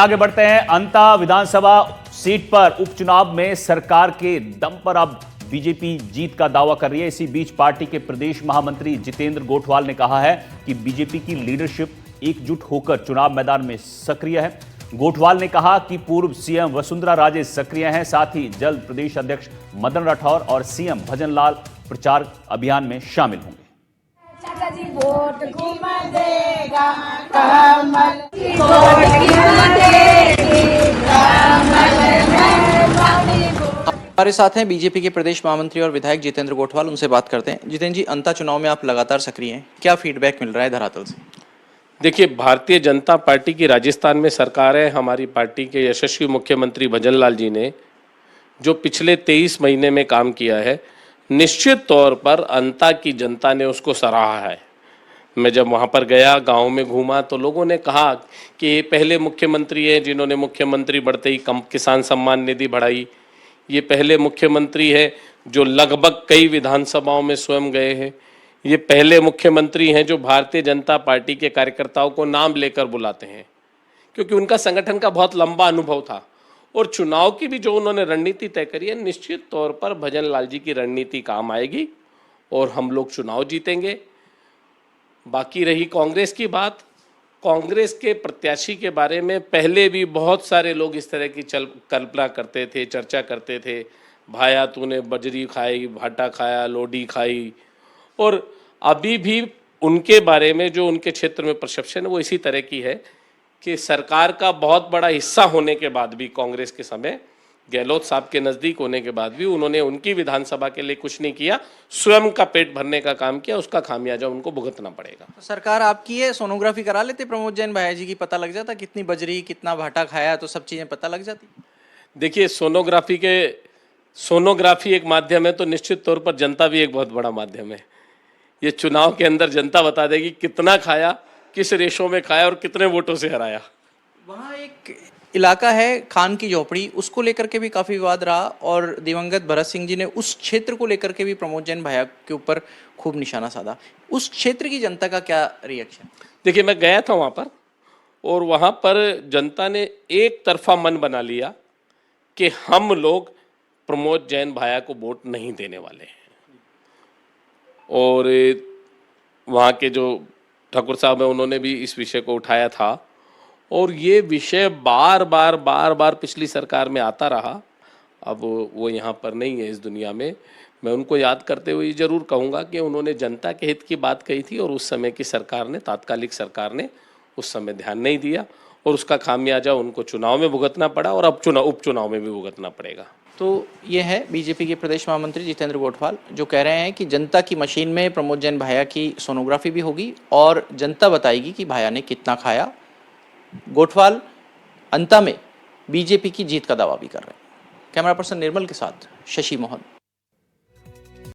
आगे बढ़ते हैं। अंता विधानसभा सीट पर उपचुनाव में सरकार के दम पर अब बीजेपी जीत का दावा कर रही है। इसी बीच पार्टी के प्रदेश महामंत्री जितेंद्र गोठवाल ने कहा है कि बीजेपी की लीडरशिप एकजुट होकर चुनाव मैदान में सक्रिय है। गोठवाल ने कहा कि पूर्व सीएम वसुंधरा राजे सक्रिय हैं, साथ ही जल्द प्रदेश अध्यक्ष मदन राठौर और सीएम भजनलाल प्रचार अभियान में शामिल होंगे। हमारे साथ हैं बीजेपी के प्रदेश महामंत्री और विधायक जितेंद्र गोठवाल, उनसे बात करते हैं। जितेंद्र जी, अंता चुनाव में आप लगातार सक्रिय हैं, क्या फीडबैक मिल रहा है धरातल से? देखिए, भारतीय जनता पार्टी की राजस्थान में सरकार है। हमारी पार्टी के यशस्वी मुख्यमंत्री भजनलाल जी ने जो पिछले 23 महीने में काम किया है, निश्चित तौर पर अंता की जनता ने उसको सराहा है। मैं जब वहाँ पर गया, गांव में घूमा, तो लोगों ने कहा कि ये पहले मुख्यमंत्री हैं जिन्होंने मुख्यमंत्री बढ़ते ही किसान सम्मान निधि बढ़ाई। ये पहले मुख्यमंत्री हैं जो लगभग कई विधानसभाओं में स्वयं गए हैं। ये पहले मुख्यमंत्री हैं जो भारतीय जनता पार्टी के कार्यकर्ताओं को नाम लेकर बुलाते हैं, क्योंकि उनका संगठन का बहुत लंबा अनुभव था। और चुनाव की भी जो उन्होंने रणनीति तय करी है, निश्चित तौर पर भजनलाल जी की रणनीति काम आएगी और हम लोग चुनाव जीतेंगे। बाकी रही कांग्रेस की बात, कांग्रेस के प्रत्याशी के बारे में पहले भी बहुत सारे लोग इस तरह की कल्पना करते थे, चर्चा करते थे। भाया तूने बजरी खाई, भाटा खाया, लोडी खाई। और अभी भी उनके बारे में जो उनके क्षेत्र में परसेप्शन है वो इसी तरह की है कि सरकार का बहुत बड़ा हिस्सा होने के बाद भी, कांग्रेस के समय गहलोत साहब के नज़दीक होने के बाद भी उन्होंने उनकी विधानसभा के लिए कुछ नहीं किया, स्वयं का पेट भरने का काम किया। उसका खामियाजा उनको भुगतना पड़ेगा। तो सरकार आपकी है, सोनोग्राफी करा लेते प्रमोद जैन भाया जी की, पता लग जाता कितनी बजरी कितना भाटा खाया, तो सब चीज़ें पता लग जाती। देखिए, सोनोग्राफी एक माध्यम है, तो निश्चित तौर पर जनता भी एक बहुत बड़ा माध्यम है। ये चुनाव के अंदर जनता बता देगी कितना खाया, किस रेशो में खाया और कितने वोटों से हराया। वहाँ एक इलाका है खान की झोपड़ी, उसको लेकर के भी काफ़ी विवाद रहा और दिवंगत भरत सिंह जी ने उस क्षेत्र को लेकर के भी प्रमोद जैन भाया के ऊपर खूब निशाना साधा। उस क्षेत्र की जनता का क्या रिएक्शन? देखिए, मैं गया था वहाँ पर और वहाँ पर जनता ने एक तरफा मन बना लिया कि हम लोग प्रमोद जैन भाया को वोट नहीं देने वाले हैं। और वहाँ के जो ठाकुर साहब हैं उन्होंने भी इस विषय को उठाया था और ये विषय बार बार पिछली सरकार में आता रहा। अब वो यहाँ पर नहीं है इस दुनिया में। मैं उनको याद करते हुए ज़रूर कहूँगा कि उन्होंने जनता के हित की बात कही थी और उस समय की सरकार ने, तात्कालिक सरकार ने उस समय ध्यान नहीं दिया और उसका खामियाजा उनको चुनाव में भुगतना पड़ा और अब उपचुनाव में भी भुगतना पड़ेगा। तो ये है बीजेपी के प्रदेश महामंत्री जितेंद्र गोठवाल, जो कह रहे हैं कि जनता की मशीन में प्रमोद जैन भाया की सोनोग्राफी भी होगी और जनता बताएगी कि भाया ने कितना खाया। गोठवाल अंता में बीजेपी की जीत का दावा भी कर रहे हैं। कैमरा पर्सन निर्मल के साथ शशि मोहन।